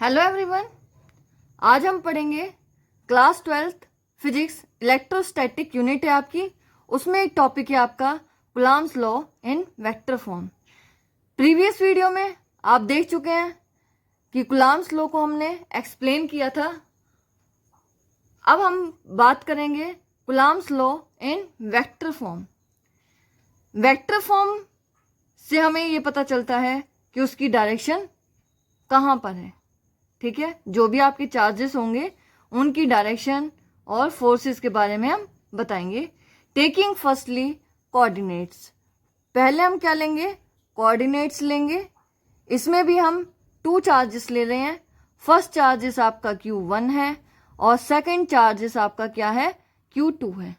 Hello everyone, आज हम पढ़ेंगे class 12th physics electrostatic unit है आपकी। उसमें एक टॉपिक है आपका Coulomb's law in vector form. Previous video में आप देख चुके हैं कि कूलॉम्स लॉ को हमने एक्सप्लेन किया था। अब हम बात करेंगे Coulomb's law in vector form. Vector form से हमें ये पता चलता है कि उसकी डायरेक्शन कहाँ पर है। ठीक है, जो भी आपके चार्जेस होंगे उनकी डायरेक्शन और फोर्सेस के बारे में हम बताएंगे। टेकिंग फर्स्टली कोऑर्डिनेट्स, पहले हम क्या लेंगे? कोऑर्डिनेट्स लेंगे। इसमें भी हम 2 चार्जेस ले रहे हैं। फर्स्ट चार्जेस आपका Q1 है और सेकंड चार्जेस आपका क्या है? Q2 है।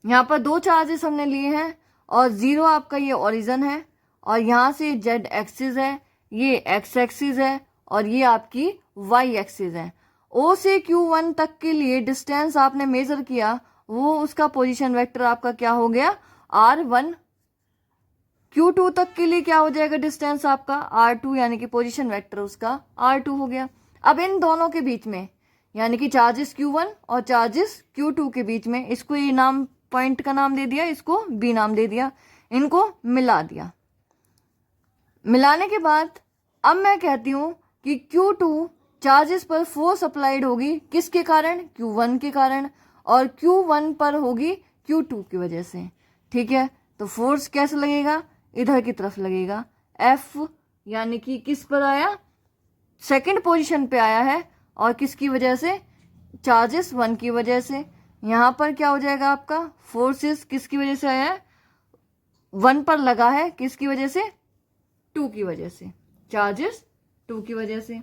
यहाँ पर 2 चार्जेस हमने लिए हैं और 0 आपका ये ओरिजिन है और यहाँ से Z एक्सिस है, ये X एक्सिस है और ये आपकी Y एक्सिस है। O से Q1 तक के लिए डिस्टेंस आपने मेजर किया, वो उसका पोजीशन वेक्टर आपका क्या हो गया? R1। Q2 तक के लिए क्या हो जाएगा डिस्टेंस आपका? R2, यानी कि पोजीशन वेक्टर उसका R2 हो गया। अब इन दोनों के बीच में, यानी कि चार्जेस Q1 और चार्जेस Q2 के बीच में, इसको ये नाम, पॉइंट का नाम दे दिया, इसको B नाम दे दिया, इनको मिला दिया। मिलाने के बाद अब मैं कहती हूँ कि Q2 चार्जेस पर फोर्स अप्लाइड होगी, किसके कारण? Q1 के कारण, और Q1 पर होगी Q2 की वजह से। ठीक है, तो फोर्स कैसे लगेगा? इधर की तरफ लगेगा। F यानी कि किस पर आया? सेकंड पोजीशन पे आया है और किसकी वजह से? चार्जेस 1 की वजह से। यहाँ पर क्या हो जाएगा आपका? फोर्सेस किसकी वजह से आया है? 1 पर लगा है, किसकी वजह से? 2 की वजह से। चार्जेस 2 की वजह से।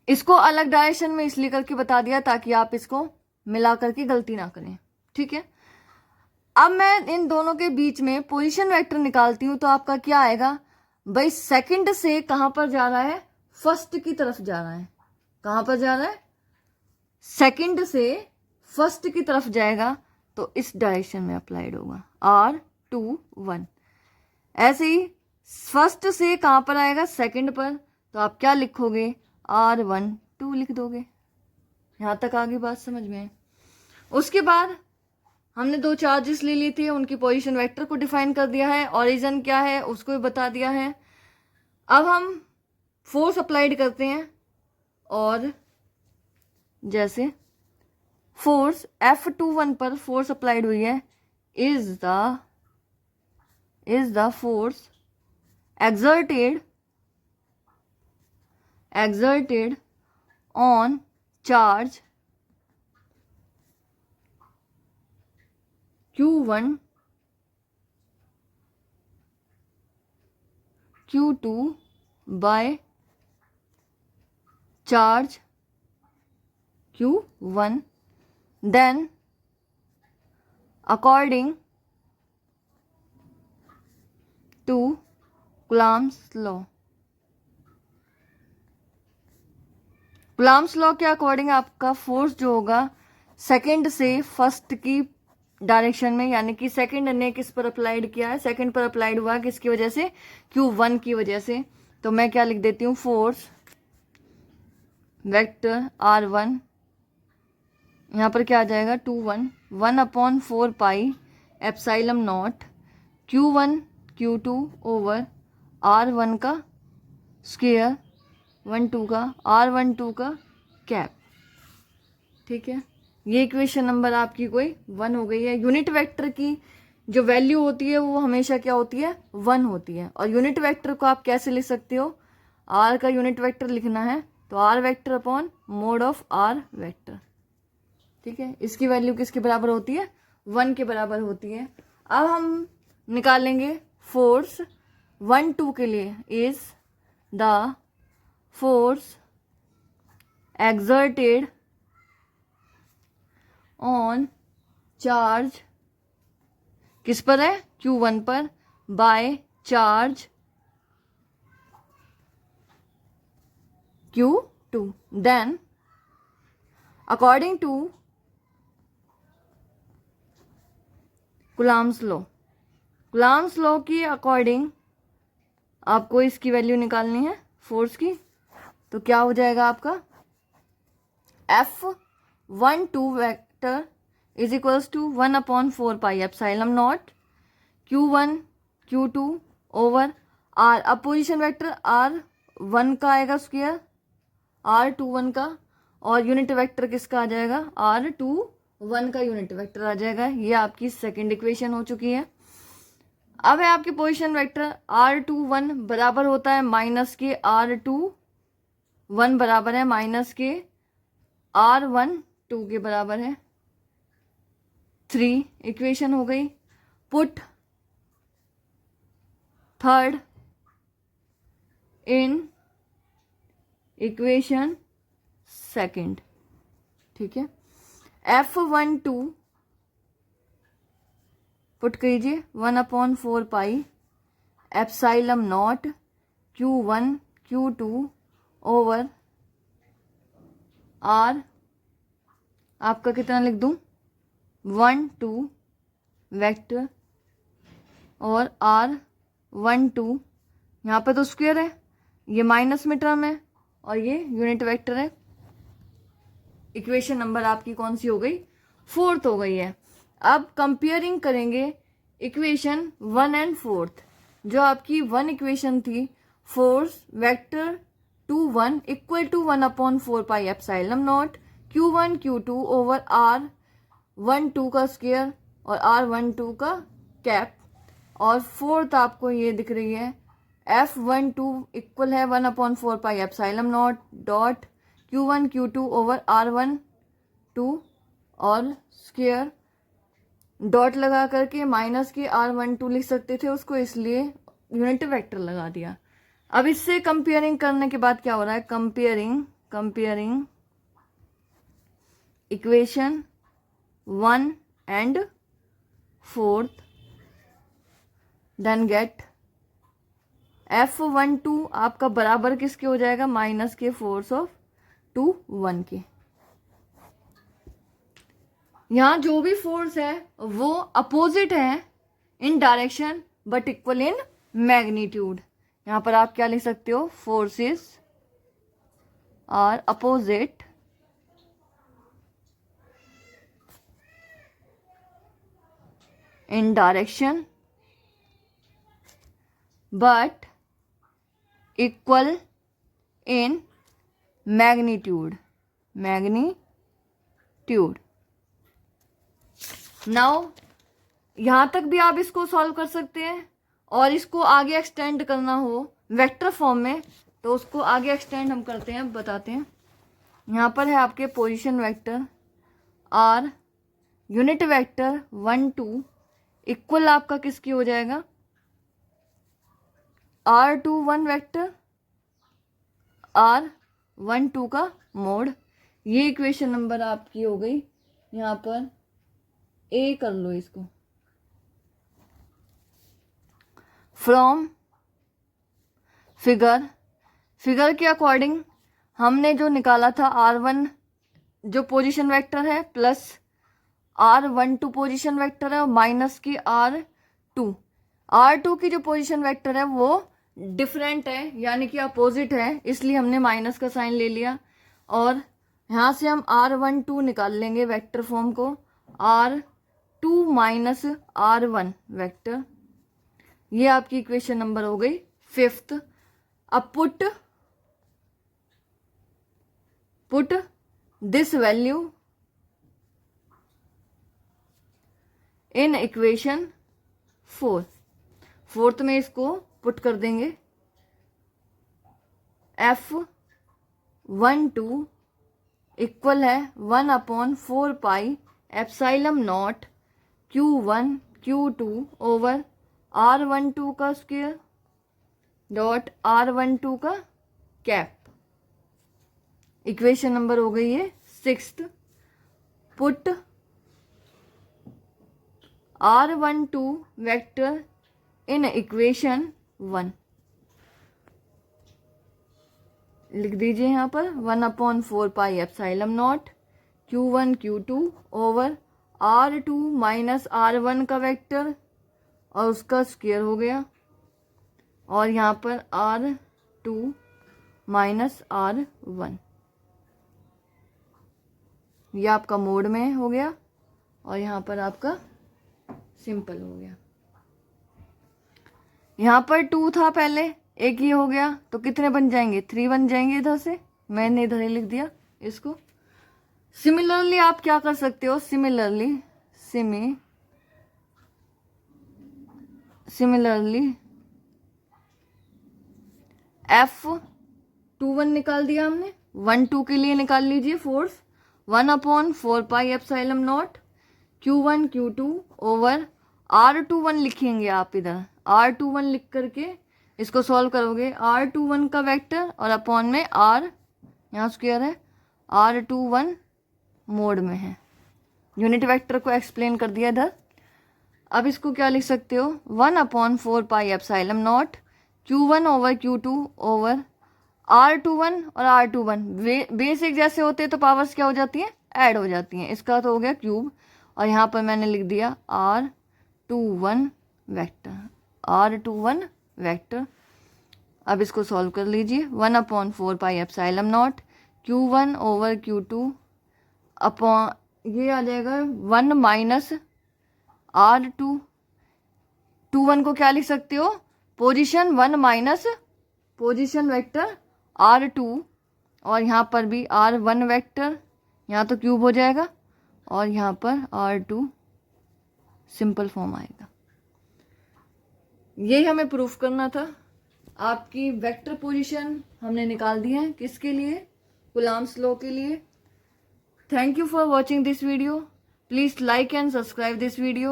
इसको अलग डायरेक्शन में इसलिए करके बता दिया ताकि आप इसको मिला करके गलती ना करें। ठीक है, अब मैं इन दोनों के बीच में पोजीशन वेक्टर निकालती हूं तो आपका क्या आएगा भाई? सेकंड से कहां पर जा रहा है? फर्स्ट की तरफ जा रहा है। कहां पर जा रहा है? सेकंड से फर्स्ट की तरफ जाएगा, तो इस डायरेक्शन में अप्लाइड होगा R2 1। ऐसे ही फर्स्ट से कहां पर आएगा? सेकंड पर, तो आप क्या लिखोगे? R1 2 लिख दोगे। यहां तक आगे बात समझ में है? उसके बाद हमने 2 चार्जेस ले लिए थे, उनकी पोजीशन वेक्टर को डिफाइन कर दिया है, ओरिजिन क्या है उसको भी बता दिया है। अब हम फोर्स अप्लाइड करते हैं, और जैसे फोर्स F21 पर फोर्स अप्लाइड हुई है, is the force exerted on charge Q1, Q2 by charge Q1, then according to Coulomb's law, Coulomb's law के अकॉर्डिंग आपका फोर्स जो होगा सेकंड से फर्स्ट की डायरेक्शन में, यानी कि सेकंड ने किस पर अप्लाइड किया है? सेकंड पर अप्लाइड हुआ, किसकी वजह से? Q1 की वजह से। तो मैं क्या लिख देती हूँ? फोर्स वेक्टर R1, यहाँ पर क्या आ जाएगा? 1/4 pi epsilon naught Q1 Q2 over R1 का स्क्वायर 1/2 का R12 का कैप। ठीक है, ये इक्वेशन नंबर आपकी कोई 1 हो गई है। यूनिट वेक्टर की जो वैल्यू होती है वो हमेशा क्या होती है? 1 होती है। और यूनिट वेक्टर को आप कैसे लिख सकते हो? R का यूनिट वेक्टर लिखना है तो R vector upon mode of R vector. ठीक है, इसकी वैल्यू किसके बराबर होती है? 1 के बराबर होती है। अब हम निकालेंगे फोर्स 1 2 के लिए। Is the force exerted on charge, किस पर है? Q1 पर, by charge Q2, then according to Coulomb's law, Coulomb's law की अकॉर्डिंग आपको इसकी वैल्यू निकालनी है फोर्स की। तो क्या हो जाएगा आपका F12 vector is equals to 1/4 pi epsilon naught Q1 Q2 over R। अब पोजीशन वेक्टर R1 का आएगा स्क्वायर R21 का, और यूनिट वेक्टर किसका आ जाएगा R21 का यूनिट वेक्टर आ जाएगा। ये आपकी सेकंड इक्वेशन हो चुकी है। अब है आपकी पोजीशन वेक्टर R21 बराबर होता है माइनस के R21 बराबर है माइनस के R12 के बराबर है। 3 इक्वेशन हो गई। Put third in equation second, ठीक है। F12 पुट कीजिए 1/4 pi epsilon naught Q1 Q2 over R आपका कितना लिख दूं 1 2 वेक्टर, और R12 यहाँ पे तो स्क्वायर है, ये माइनस में टर्म है, और ये यूनिट वेक्टर है। इक्वेशन नंबर आपकी कौन सी हो गई 4th हो गई है। अब कंपेयरिंग करेंगे इक्वेशन 1 एंड 4th। जो आपकी 1 इक्वेशन थी force vector 2 1 equal to 1/4 pi epsilon naught Q1 Q2 over R12 का स्क्वायर और R12 का कैप, और 4th आपको ये दिख रही है F12 इक्वल है 1/4 pi epsilon not dot Q1 Q2 over R12 और स्क्वायर डॉट लगा करके माइनस के R12 लिख सकते थे उसको, इसलिए यूनिट वेक्टर लगा दिया। अब इससे कंपेयरिंग करने के बाद क्या हो रहा है comparing equation 1 and 4th, then get F12 आपका बराबर किसके हो जाएगा माइनस के फोर्स ऑफ 2 1 के। यहाँ जो भी फोर्स है वो अपोजिट है in direction but equal in magnitude. यहाँ पर आप क्या लिख सकते हो forces are opposite in direction but equal in magnitude। Now यहाँ तक भी आप इसको सॉल्व कर सकते हैं, और इसको आगे एक्सटेंड करना हो वेक्टर फॉर्म में तो उसको आगे एक्सटेंड हम करते हैं, बताते हैं। यहाँ पर है आपके position vector R, unit vector 1 2 equal आपका किसकी हो जाएगा R21 वेक्टर R12 का मोड। ये इक्वेशन नंबर आपकी हो गई। यहाँ पर ए कर लो इसको। फ्रॉम फिगर के अकॉर्डिंग हमने जो निकाला था R1 जो पोजीशन वेक्टर है प्लस R12 पोजीशन वेक्टर है और माइनस की R2 की जो पोजीशन वेक्टर है वो डिफरेंट है यानी कि अपोजिट है, इसलिए हमने माइनस का साइन ले लिया। और यहाँ से हम R12 निकाल लेंगे वेक्टर फॉर्म को R2 माइनस R1 वेक्टर। ये आपकी इक्वेशन नंबर हो गई 5th। अब put this value in equation 4th में इसको पुट कर देंगे। F12 इक्वल है 1/4 pi epsilon naught Q1 Q2 over R12 का स्क्वायर डॉट R12 का कैप। इक्वेशन नंबर हो गई है 6th। Put R12 vector in equation 1 लिख दीजिए। यहाँ पर 1/4 pi epsilon naught Q1 Q2 over R2 minus R1 का वेक्टर और उसका स्क्वायर हो गया, और यहाँ पर R2 माइनस R1। ये आपका मोड में हो गया और यहाँ पर आपका सिंपल हो गया। यहाँ पर 2 था पहले, एक ये हो गया तो कितने बन जाएंगे, 3 बन जाएंगे इधर से, मैंने इधर ही लिख दिया इसको। सिमिलरली आप क्या कर सकते हो, सिमिलरली F21 निकाल दिया हमने, 1 2 के लिए निकाल लीजिए force, 1/4 pi epsilon naught Q1 Q2 over R21 लिखेंगे आप इधर, R21 लिख करके इसको सॉल्व करोगे, R21 का वेक्टर और अपॉन में R, यहाँ स्क्वायर है, R21 मोड में है, यूनिट वेक्टर को एक्सप्लेन कर दिया इधर। अब इसको क्या लिख सकते हो, 1/4 pi epsilon naught Q1 over Q2 over R21 और R21 बेसिक जैसे होते हैं तो पावर्स क्या हो जाती हैं, ऐड हो जाती हैं, इसका तो हो गया क्यूब, और यहाँ पर मैंने लिख दिया R21 वेक्टर। अब इसको सॉल्व कर लीजिए, 1/4 pi epsilon naught Q1 over Q2 upon ये आ जाएगा 1 माइनस R2, 21 को क्या लिख सकते हो, position 1 minus position vector R2, और यहाँ पर भी R1 वेक्टर, यहाँ तो क्यूब हो जाएगा, और यहाँ पर R2 सिंपल फॉर्म आएगा। यही हमें प्रूफ करना था। आपकी वेक्टर पोजीशन हमने निकाल दी है, किसके लिए, कूलम्ब्स लॉ के लिए। Thank you for watching this video. Please like and subscribe this video.